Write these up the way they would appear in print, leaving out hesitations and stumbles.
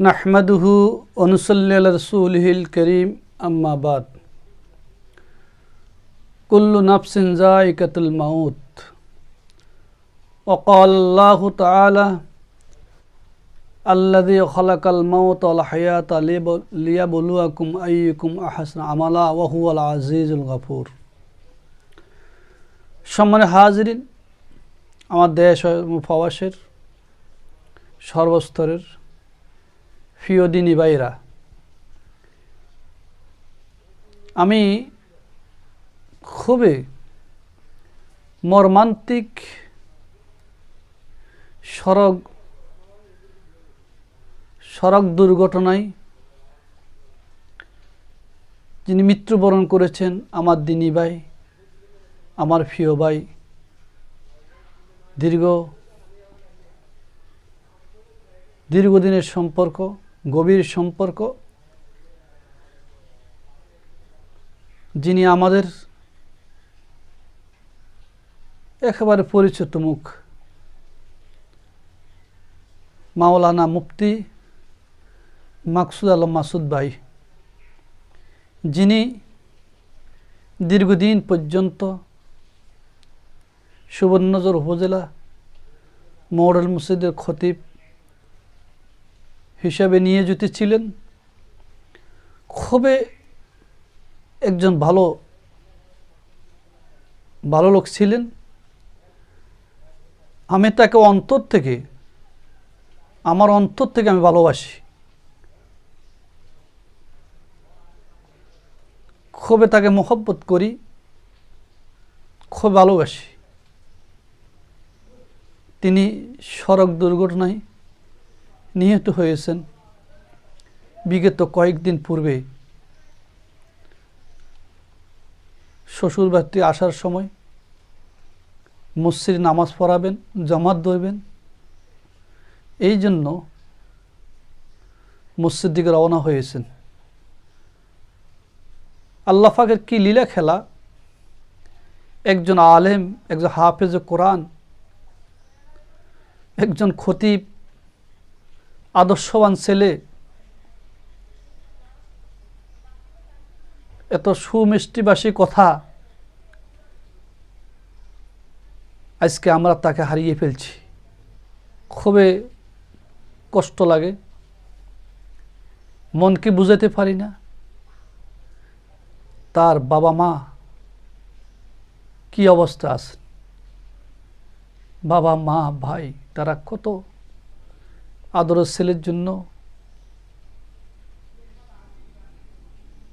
নাহমাদুহু ওয়া নুসাল্লি আলা রাসূলিহিল কারীম, আম্মা বাদ। কুল্লু নাফসিন যায়িকাতুল মাউত। ওয়া ক্বালা আল্লাহু তাআলা আল্লাযী খালাকাল মাউতা ওয়াল হায়াতা লিয়াবলুয়াকুম আইয়ুকুম আহসানু আমালা ওয়া হুয়াল আজিজুল গফুর। সম্মানিত হাজিরিন, আমার দেশ ও প্রবাসের সর্বস্তরের প্রিয় দিনী ভাইরা, আমি খুবই মর্মান্তিক সড়ক দুর্ঘটনায় যিনি মৃত্যুবরণ করেছেন, আমার দিনী ভাই, আমার প্রিয় ভাই, দীর্ঘদিনের সম্পর্ক, গভীর সম্পর্ক, যিনি আমাদের একেবারে পরিচিত মুখ, মাওলানা মুফতি মাকসুদ আলম মাসুদ ভাই, যিনি দীর্ঘদিন পর্যন্ত সুবর্ণচর উপজেলা মডেল মসজিদের খতিব হিসাবে নিয়োজিত ছিলেন। খুবই একজন ভালো লোক ছিলেন। আমি তাকে আমার অন্তর থেকে আমি ভালোবাসি। খুবই তাকে মহব্বত করি, খুব ভালোবাসি। তিনি সড়ক দুর্ঘটনায় নিহত হয়েছেন বিগত কয়েকদিন পূর্বে। শ্বশুর বাড়িতে আসার সময় মসজিদে নামাজ পড়াবেন, জামাত ধরবেন, এই জন্য মসজিদ দিকে রওনা হয়েছেন। আল্লাহ পাকের কি লীলা খেলা! একজন আলেম, একজন হাফেজ কোরআন, একজন খতিব, আদর্শবান ছেলে, এত সুমিষ্টিবাসী কথা, আজকে আমরা তাকে হারিয়ে ফেলছি। খুবই কষ্ট লাগে, মনকে বুঝাতে পারি না। তার বাবা মা কি অবস্থা আছে, বাবা মা ভাই, তারা কত আদরের ছেলের জন্য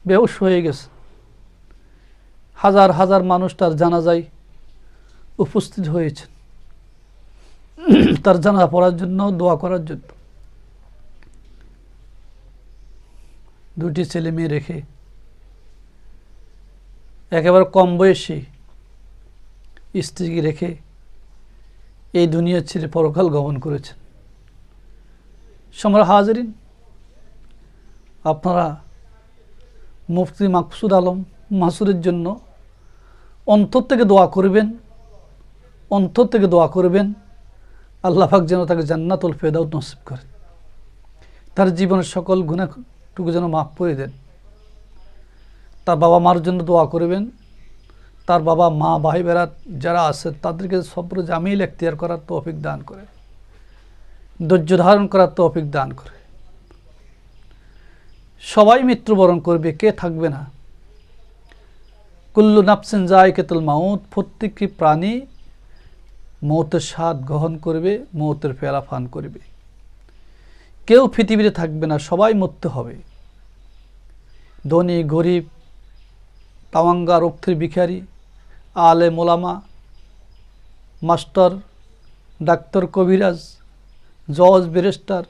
বেহুশ হয়ে গেছে। হাজার হাজার মানুষ তার জানাজায় উপস্থিত হয়েছেন, তার জানাজা পড়ার জন্য, দোয়া করার জন্য। দুটি ছেলে মেয়ে রেখে একেবারে কম বয়সী স্ত্রীকে রেখে এই দুনিয়া ছেড়ে পরকাল গমন করেছেন। সম্মানিত হাজিরিন, আপনারা মুফতি মাকসুদ আলম মাসুদের জন্য অন্তর থেকে দোয়া করবেন, অন্তর থেকে দোয়া করবেন। আল্লাহ পাক যেন তাকে জান্নাতুল ফেরদাউস নসিব করেন, তার জীবনের সকল গুনাহটুকু যেন মাফ করে দেন। তার বাবা মার জন্য দোয়া করবেন। তার বাবা মা ভাই বেড়া যারা আছে তাদেরকে সবর জামিল এখতিয়ার করার তৌফিক দান করে, ধৈর্য ধারণ করার তৌফিক দান করে। সবাই মৃত্যুবরণ করবে, কে থাকবে না? কুল্লু নাফসিন যায়িকাতুল মাউত, প্রত্যেকটি প্রাণী মৌতের স্বাদ গ্রহণ করবে, মৌতের পেয়ালা পান করবে। কেউ পৃথিবীতে থাকবে না, সবাই মরতে হবে। ধনী গরিব, তাওয়াঙ্গা রক্ষের ভিখারি, আলেম ওলামা, মাস্টার, ডাক্তার, কবিরাজ, জজ, ব্যারিস্টার,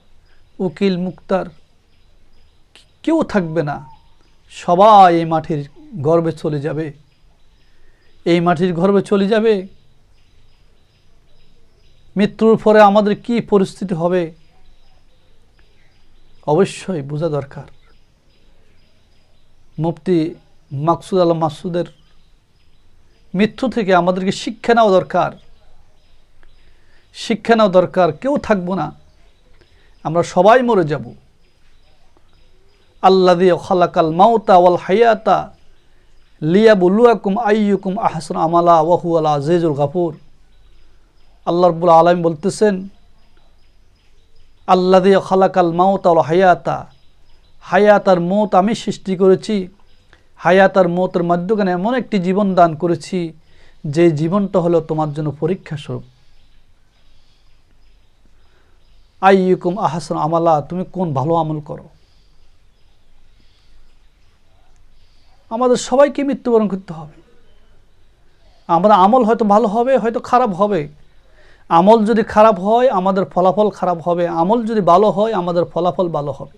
উকিল, মুক্তার, কেউ থাকবে না। সবাই এই মাটির গর্ভে চলে যাবে, এই মাটির গর্ভে চলে যাবে। মৃত্যুর পরে আমাদের কি পরিস্থিতি হবে অবশ্যই বোঝা দরকার। মুফতি মাকসুদ আলম মাসুদের মৃত্যু থেকে আমাদেরকে শিক্ষা নেওয়া দরকার, শিক্ষা নেওয়া দরকার। কেউ থাকবো না, আমরা সবাই মরে যাব। আল্লাযী খালাকাল মাউতা ওয়াল হায়াতা লিয়াবলুয়াকুম আইয়ুকুম আহসানু আমালা ওয়া হুয়াল আজিজুল গাফুর। আল্লাহ রাব্বুল আলামিন বলতেছেন, আল্লাযী খালাকাল মাউতা ওয়াল হায়াতা, হায়াত আর মৌত আমি সৃষ্টি করেছি। হায়াত আর মৌতের মধ্যখানে এমন একটি জীবন দান করেছি যে জীবনটা হলো তোমার জন্য পরীক্ষা স্বরূপ। আইয়ুকুম আহসানু আমালা, তুমি কোন ভালো আমল করো। আমাদের সবাইকে মৃত্যুবরণ করতে হবে। আমরা আমল হয়তো ভালো হবে, হয়তো খারাপ হবে। আমল যদি খারাপ হয় আমাদের ফলাফল খারাপ হবে, আমল যদি ভালো হয় আমাদের ফলাফল ভালো হবে।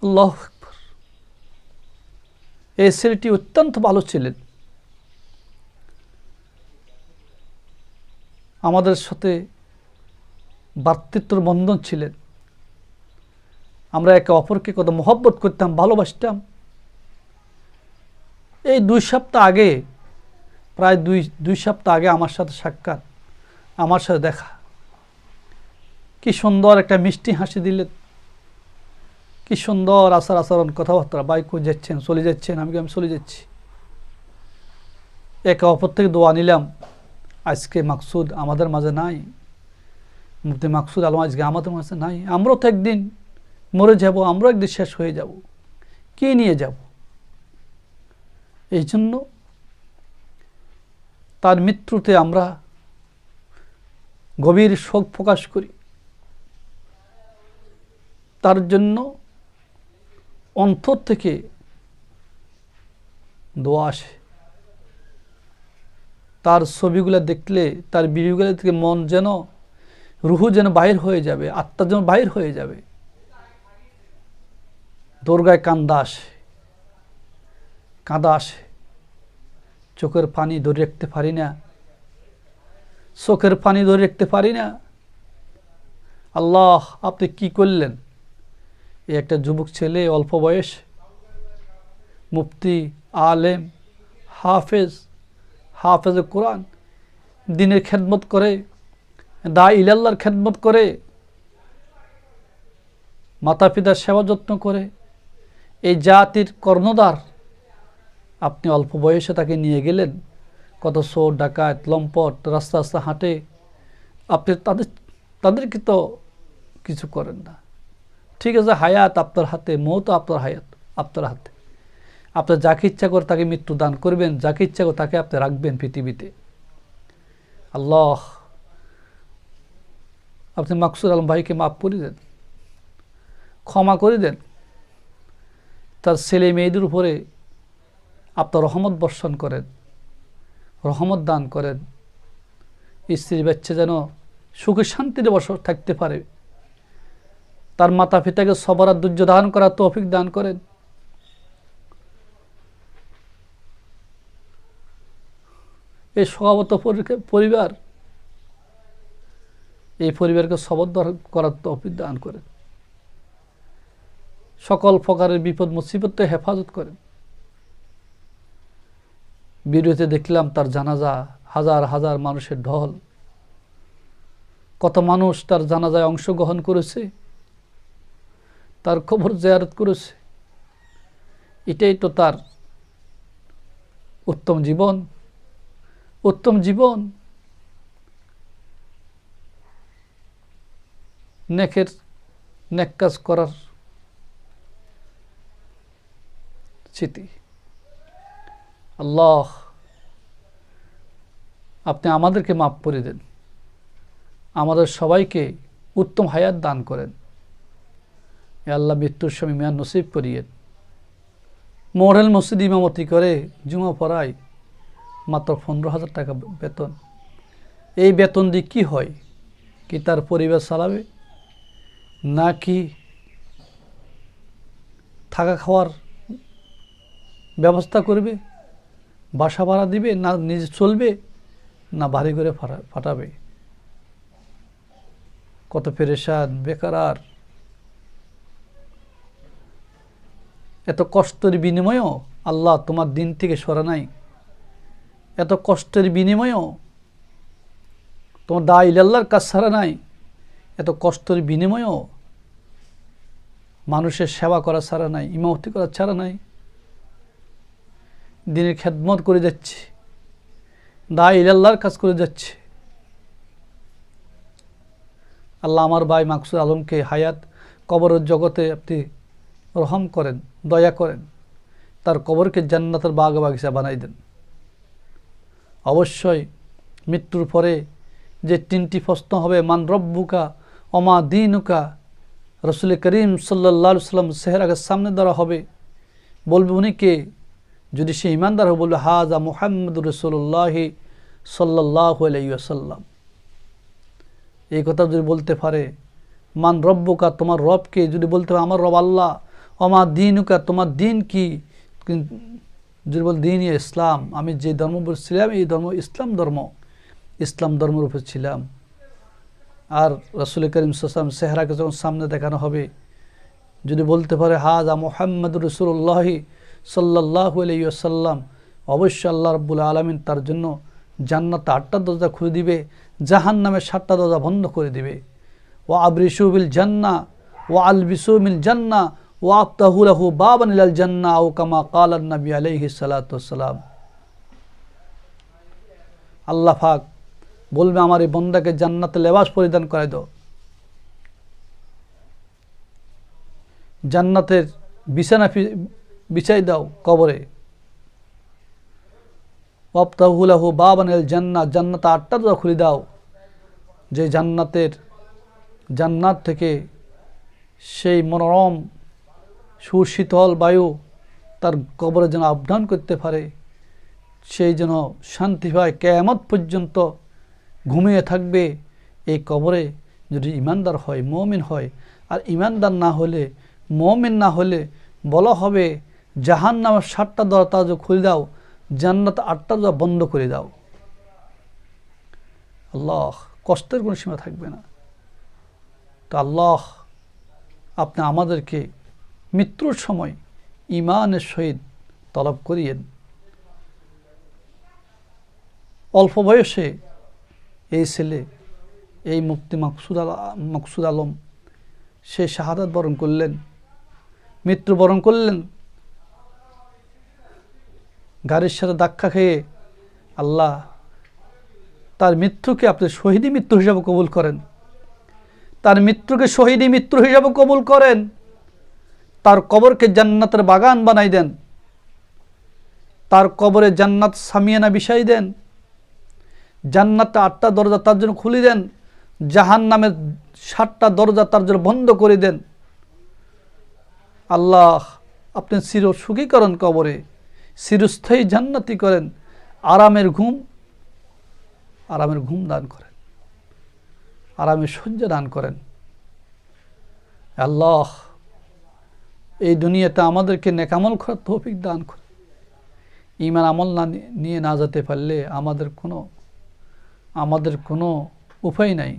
আল্লাহু আকবার। এই ছেলেটি অত্যন্ত ভালো ছিলেন, আমাদের সাথে ভ্রাতৃত্বের বন্ধন ছিলেন। আমরা একে অপরকে কত মহব্বত করতাম, ভালোবাসতাম। এই 2 সপ্তাহ আগে, প্রায় দুই সপ্তাহ আগে আমার সাথে সাক্ষাৎ, আমার সাথে দেখা। কি সুন্দর একটা মিষ্টি হাসি দিলেন, কি সুন্দর আচার আচরণ, কথাবার্তা। ভাই কই যাচ্ছেন? চলে যাচ্ছেন? আমি চলে যাচ্ছি। একে অপর থেকে দোয়া নিলাম। আজকে মাকসুদ আমাদের মাঝে নাই, মুফতি মাকসুদ আলম আজকে আমাদের মাঝে নাই। আমরাও তো একদিন মরে যাব, আমরাও একদিন শেষ হয়ে যাব, কি নিয়ে যাব? এই জন্য তার মৃত্যুতে আমরা গভীর শোক প্রকাশ করি। তার জন্য অন্তর থেকে দোয়া আসে। তার ছবিগুলো দেখলে, তার ভিডিওগুলো থেকে মন যেন, রুহু যেন বাহির হয়ে যাবে, আত্মা যেন বাহির হয়ে যাবে। দরগায় কান্দা আসে, কাঁদা আসে, চোখের পানি ধরে রাখতে পারি না, চোখের পানি ধরে রাখতে পারি না। আল্লাহ, আপনি কি করলেন? এই একটা যুবক ছেলে, অল্প বয়স, মুফতি, আলেম, হাফেজ কোরআন, দ্বীনের খেদমত করে, দা ইলাল্লাহর খেদমত করে, মাতা পিতার সেবা যত্ন করে, এই জাতির কর্ণধার। আপনি অল্প বয়সে তাকে নিয়ে গেলেন, কত চোর ডাকাত লম্পট রাস্তা রাস্তা হাঁটে, আপনি তাদেরকে তো কিছু করেন না। ঠিক আছে, হায়াত আপনার হাতে, মৌত আপনার হায়াত আপনার হাতে। আপনার যাকে ইচ্ছা করে তাকে মৃত্যু দান করবেন, যাকে ইচ্ছা করে তাকে আপনি রাখবেন পৃথিবীতে। আল্লাহ, আপনি মাকসুদ আলম ভাইকে মাফ করে দেন, ক্ষমা করে দেন। তার ছেলে মেয়েদের উপরে আপনার রহমত বর্ষণ করেন, রহমত দান করেন। স্ত্রী বাচ্চা যেন সুখে শান্তিতে বসে থাকতে পারে। তার মাতা পিতাকে সবর আর ধৈর্য দান করার তৌফিক দান করেন। এই স্বভাবত পরিবার, এই পরিবারকে সবর করার তৌফিক দান করেন। সকল প্রকারের বিপদ মুসিবত হেফাজত করেন। ভিডিওতে দেখলাম তার জানাজা, হাজার হাজার মানুষের ঢল। কত মানুষ তার জানাজায় অংশগ্রহণ করেছে, তার কবর জিয়ারত করেছে। এটাই তো তার উত্তম জীবন, উত্তম জীবন। নেক কাজ করার স্মৃতি। আল্লাহ, আপনি আমাদেরকে মাফ করে দেন, আমাদের সবাইকে উত্তম হায়াত দান করেন। এ আল্লাহ, মৃত্যুর সময় মেয়াদ নসিব করিয়েন। মডেল মসজিদ ইমামতি করে জুমা পড়ায়, মাত্র 15,000 টাকা বেতন। এই বেতন দিয়ে কী হয়? কি তার পরিবার চালাবে, নাকি থাকা খাওয়ার ব্যবস্থা করবে, বাসা ভাড়া দিবে, না নিজে চলবে, না বাড়ি করে ফাটাবে? কত পেরেশান বেকার। এত কষ্টের বিনিময়েও আল্লাহ তোমার দিন থেকে সরা নাই, এত কষ্টের বিনিময়েও তোমার দা ইলাল্লাহর কাজ ছাড়া নাই, এত কষ্টের বিনিময়েও মানুষের সেবা করা ছাড়া নাই, ইমামতি করা ছাড়া নাই, দিনের খেদমত করে যাচ্ছে, দা ইলাল্লাহর কাজ করে যাচ্ছে। আল্লাহ আমার ভাই মাকসুদ আলমকে হায়াত কবরের জগতে আপনি রহম করেন, দয়া করেন, তার কবরকে জান্নাতের বাগ বাগিচা বানাই দেন। অবশ্যই মৃত্যুর পরে যে 3টি প্রশ্ন হবে, মান রব্বুকা ওমা দীনুকা, রসুল করিম সাল্লাল্লাহু আলাইহি সাল্লাম চেহারাকে সামনে ধরা হবে, বলবে উনি কে? যদি সে ইমানদার হবে বলবে হাজা মুহাম্মদুর রাসূলুল্লাহ সাল্লাল্লাহু আলাইহি ওয়াসাল্লাম। এই কথা যদি বলতে পারে, মান রব্বুকা তোমার রবকে যদি বলতে পারে আমার রব আল্লাহ, ওমা দীনুকা তোমার দিন কি, যদি বল দিন ইসলাম, আমি যে ধর্ম ছিলাম এই ধর্ম ইসলাম ধর্ম, ইসলাম ধর্মের উপর ছিলাম। আর রাসূল করিম সাল্লাল্লাহু আলাইহি ওয়াসাল্লাম চেহারাকে যখন সামনে দেখানো হবে, যদি বলতে পারে হাজা মুহাম্মদুর রাসূলুল্লাহ সাল্লাল্লাহু আলাইহি ওয়াসাল্লাম, অবশ্যই আল্লাহ রাব্বুল আলামিন তার জন্য জান্নাতে 8টা দরজা খুলে দিবে, জাহান্নামে 7টা দরজা বন্ধ করে দিবে। ওয়া আবরিশু বিল জান্নাহ ওয়া আলবিসু মিল জান্নাহ ওয়া আফতাহু লাহু বাবান ইলাল জান্নাহ আও কামা ক্বালা নবী আলাইহিস সালাতু ওয়াসসালাম। আল্লাহ পাক বলবে আমার এই বান্দাকে জান্নাতে লেবাস পরিধান করায় দাও, জান্নাতের বিছানা বিছাই দাও কবরে। ওয়াফতাহু লাহু বাবান ইলাল জান্নাহ, জান্নাতে 8টা দরজা খুলে দাও, যে জান্নাত থেকে সেই মনোরম সুশীতল বায়ু তার কবরে যেন আবদান করতে পারে, সেই যেন শান্তি পায়, কিয়ামত পর্যন্ত ঘুমিয়ে থাকবে এই কবরে। যদি ইমানদার হয়, মুমিন হয়, আর ইমানদার না হলে, মুমিন না হলে বলা হবে জাহান্নামের 7টা দরজা খুলে দাও, জান্নাত 8টা দরজা বন্ধ করে দাও। আল্লাহ, কষ্টের কোনো সীমা থাকবে না। তো আল্লাহ আপনি আমাদেরকে মৃত্যুর সময় ঈমানের সহিত তলব করিয়েন। অল্প বয়সে এই ছেলে, এই মুফতি মাকসুদ আলম সে শাহাদাত বরণ করলেন, মৃত্যুবরণ করলেন, গাড়ির সাথে ধাক্কা খেয়ে। আল্লাহ তার মৃত্যুকে আপনি শহীদি মৃত্যু হিসাবে কবুল করেন, তার মৃত্যুকে শহীদি মৃত্যু হিসাবে কবুল করেন, তার কবরকে জান্নাতের বাগান বানাই দেন, তার কবরে জান্নাত সামিয়ানা বিছাই দেন, জান্নাতে 8টা দরজা তার জন্য খুলে দেন, জাহান্নামের 7টা দরজা তার জন্য বন্ধ করে দেন। আল্লাহ আপনি চির সুখী করেন, কবরে চিরস্থায়ী জান্নাতি করেন, আরামের ঘুম দান করেন, আরামের শয্যা দান করেন। আল্লাহ এই দুনিয়াতে আমাদেরকে নেকামল করার তৌফিক দান করেন। ঈমান আমল নিয়ে না যেতে পারলে আমাদের কোনো উপায় নাই।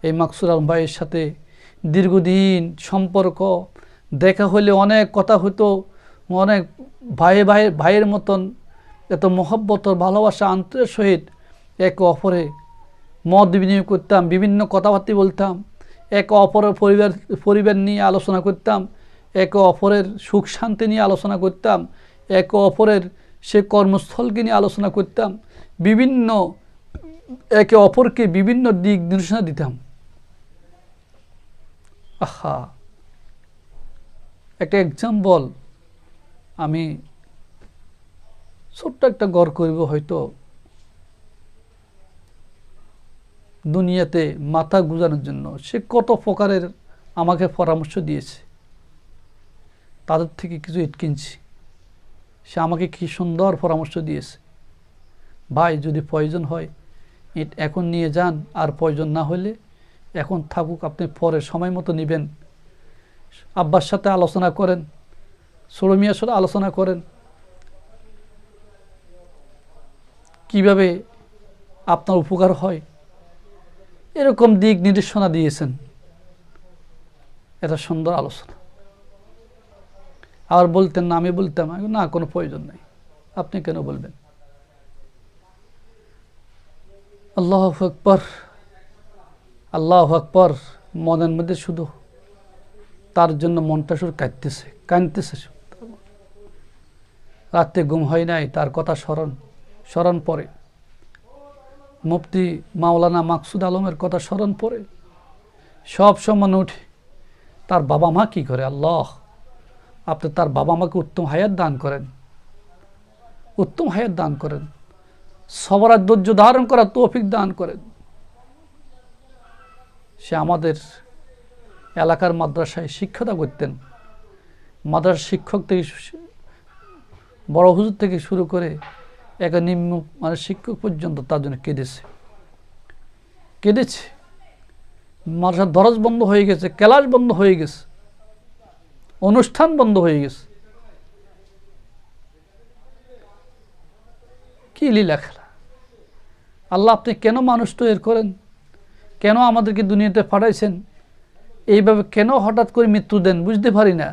এই মাকসুদ আলম ভাইয়ের সাথে দীর্ঘদিন সম্পর্ক, দেখা হলে অনেক কথা হতো, অনেক ভাইয়ের মতন এত মহব্বত ভালোবাসা আন্তরিক সহিত একে অপরে মত বিনিময় করতাম, বিভিন্ন কথাবার্তা বলতাম, একে অপরের পরিবার নিয়ে আলোচনা করতাম, একে অপরের সুখ শান্তি নিয়ে আলোচনা করতাম, একে অপরের সে কর্মস্থলকে নিয়ে আলোচনা করতাম, একে অপরকে বিভিন্ন দিক নির্দেশনা দিতাম। আহা, একটা এক্সাম্পল, আমি ছোট্ট একটা গড় করব, হয়তো দুনিয়াতে মাথা গুজানোর জন্য সে কত প্রকারের আমাকে পরামর্শ দিয়েছে, তাদের থেকে কিছু ইট কিনছি। সে আমাকে কি সুন্দর পরামর্শ দিয়েছে, ভাই যদি প্রয়োজন হয় ইট এখন নিয়ে যান, আর প্রয়োজন না হলে এখন থাকুক, আপনি পরে সময় মতো নেবেন। আব্বার সাথে আলোচনা করেন, ছোট মিয়ার সাথে আলোচনা করেন, কিভাবে আপনার উপকার হয়, এরকম দিক নির্দেশনা দিয়েছেন। এটা সুন্দর আলোচনা। আর বলতেন না, আমি বলতাম না, কোনো প্রয়োজন নেই, আপনি কেন বলবেন? আল্লাহু আকবার, আল্লাহু আকবার। মনের মধ্যে শুধু তার জন্য মনটা শুধু কাঁদতেছে। রাতে ঘুম হয় নাই, তার কথা স্মরণ পড়ে। মুফতি মাওলানা মাকসুদ আলমের কথা স্মরণ পড়ে। সব সময় উঠে তার বাবা মা কি করে, আল্লাহ আপনি তার বাবা মাকে উত্তম হায়াত দান করেন, উত্তম হায়াত দান করেন, সবর আর ধৈর্য ধারণ করার তৌফিক দান করেন। সে আমাদের এলাকার মাদ্রাসায় শিক্ষকতা করতেন। মাদ্রাসা শিক্ষক থেকে বড় হুজুর থেকে শুরু করে এক নিম্ন মানে শিক্ষক পর্যন্ত তার জন্য কেঁদেছে। মাদ্রাসার দরজ বন্ধ হয়ে গেছে, ক্লাস বন্ধ হয়ে গেছে, অনুষ্ঠান বন্ধ হয়ে গেছে। কি লীলা খেলা! আল্লাহ আপনি কেন মানুষ তৈরি করেন? কেন আমাদেরকে দুনিয়াতে পাঠাইছেন? এইভাবে কেন হঠাৎ করে মৃত্যু দেন? বুঝতে পারি না।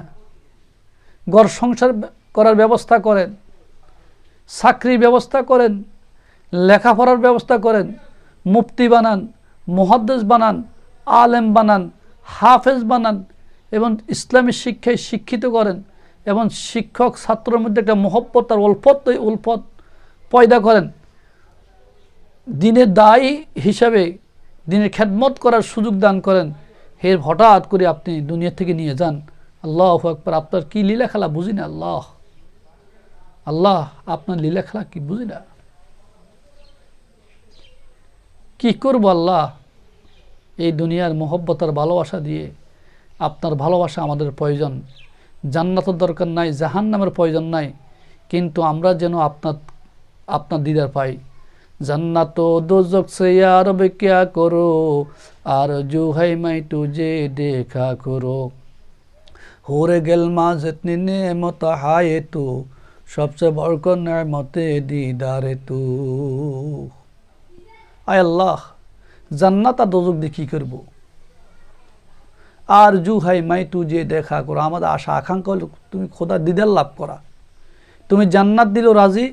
ঘর সংসার করার ব্যবস্থা করেন, চাকরির ব্যবস্থা করেন, লেখাপড়ার ব্যবস্থা করেন, মুফতি বানান, মুহাদ্দিস বানান, আলেম বানান, হাফেজ বানান, এবং ইসলামী শিক্ষায় শিক্ষিত করেন, এবং শিক্ষক ছাত্রের মধ্যে একটা মহব্বত আর উলফত পয়দা করেন। দিনের দায়ী হিসাবে দিনের খেদমত করার সুযোগ দান করেন। এর হঠাৎ করে আপনি দুনিয়া থেকে নিয়ে যান। আল্লাহু আকবার। আপনার কি লীলা খেলা বুঝি না। আল্লাহ আপনার লীলা খেলা কি বুঝি না। কি করবো আল্লাহ? এই দুনিয়ার মহব্বত আর ভালোবাসা দিয়ে আপনার ভালোবাসা আমাদের প্রয়োজন। জান্নাতের দরকার নাই, জাহান্নামের প্রয়োজন নাই, কিন্তু আমরা যেন আপনার দিদার পাই। জান্নাত দোজক সে আর বে ক্যা করো, আর জু হাই মাই তুঝে দেখা করো, হোরে গেলমা জিতনি নেমত হায়ে তু, সবচেয়ে বড় নেমতে দিদারে তু। আয় আল্লাহ, জান্নাত আর দোজক দিয়ে কি করবো? আর জু হাই মাই তুঝে দেখা করো, আমাদের আশা আকাঙ্ক্ষা হলো তুমি খোদার দিদার লাভ করা। তুমি জান্নাত দিলেও রাজি,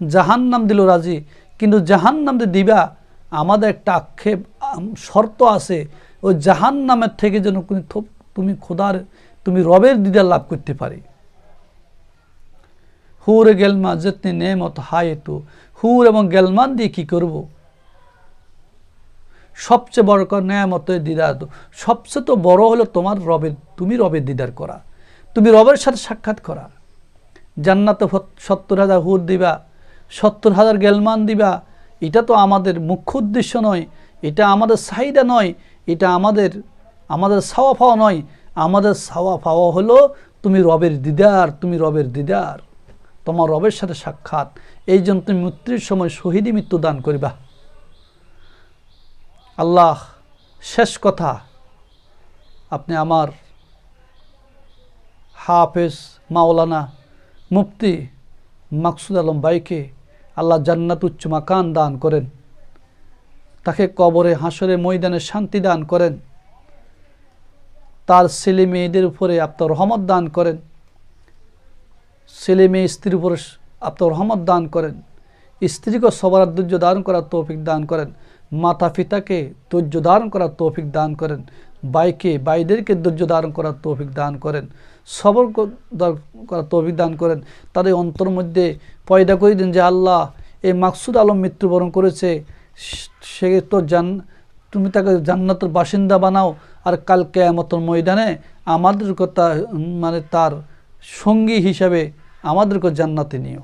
জাহান্নাম দিলেও রাজি, কিন্তু জাহান্নাম যে দিবা আমাদের একটা আক্ষেপ শর্ত আছে, ওই জাহান্নামের থেকে যেন তুমি রবের দিদার লাভ করতে পারি। হুর গেলমা যেতনি নেমত হায়ে তু, হুর এবং গেলমান দিয়ে কি করব? সবচেয়ে বড় নেয়ামত দিদার। সবচেয়ে তো বড় হলো তুমি রবের দিদার করা, তুমি রবের সাথে সাক্ষাৎ করা। জান্নাতে 70,000 হুর দিবা, 70,000 গেলমান দিবা, এটা তো আমাদের মুখ্য উদ্দেশ্য নয়, এটা আমাদের চাহিদা নয়, এটা আমাদের ছাওয়া পাওয়া নয়। আমাদের ছাওয়া পাওয়া হলো তুমি রবের দিদার, তুমি রবের দিদার, তোমার রবের সাথে সাক্ষাৎ। এই জন্য তুমি মৃত্যুর সময় শহীদি মৃত্যু দান করিবা। আল্লাহ, শেষ কথা, আপনি আমার হাফেজ মাওলানা মুফতি মাকসুদ আলম ভাইকে আল্লাহ জান্নাত উচ্চ মাকান দান করেন, তাকে কবরে হাসরে ময়দানে শান্তি দান করেন, তার ছেলে মেয়েদের উপরে আপনার রহমত দান করেন, ছেলে মেয়ে স্ত্রীর উপরে আপনার রহমত দান করেন, স্ত্রীকে সবার ধৈর্য ধারণ করার তৌফিক দান করেন, মাতা পিতাকে ধৈর্য ধারণ করার তৌফিক দান করেন, ভাইদেরকে ধৈর্য ধারণ করার তৌফিক দান করেন, সবর করার তৌফিক দান করেন। তাদের অন্তর মধ্যে পয়দা করে দিন যে আল্লাহ, এই মাকসুদ আলম মৃত্যুবরণ করেছে, সে তো তুমি তাকে জান্নাতের বাসিন্দা বানাও, আর কাল কিয়ামতের ময়দানে আমাদেরকে তার সঙ্গী হিসাবে আমাদেরকে জান্নাতে নিও।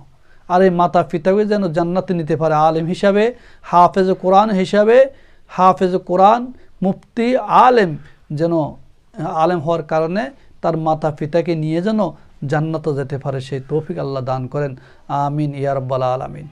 আর এই মাতা পিতাকে যেন জান্নাতে নিতে পারে, আলেম হিসাবে, হাফেজ কোরআন হিসাবে, হাফেজ কোরআন মুফতি আলেম, যেন আলেম হওয়ার কারণে তার মাতা পিতাকে নিয়ে যেন জান্নাতে যেতে পারে, সেই তৌফিক আল্লাহ দান করেন। আমিন ইয়া রাব্বাল আলামিন।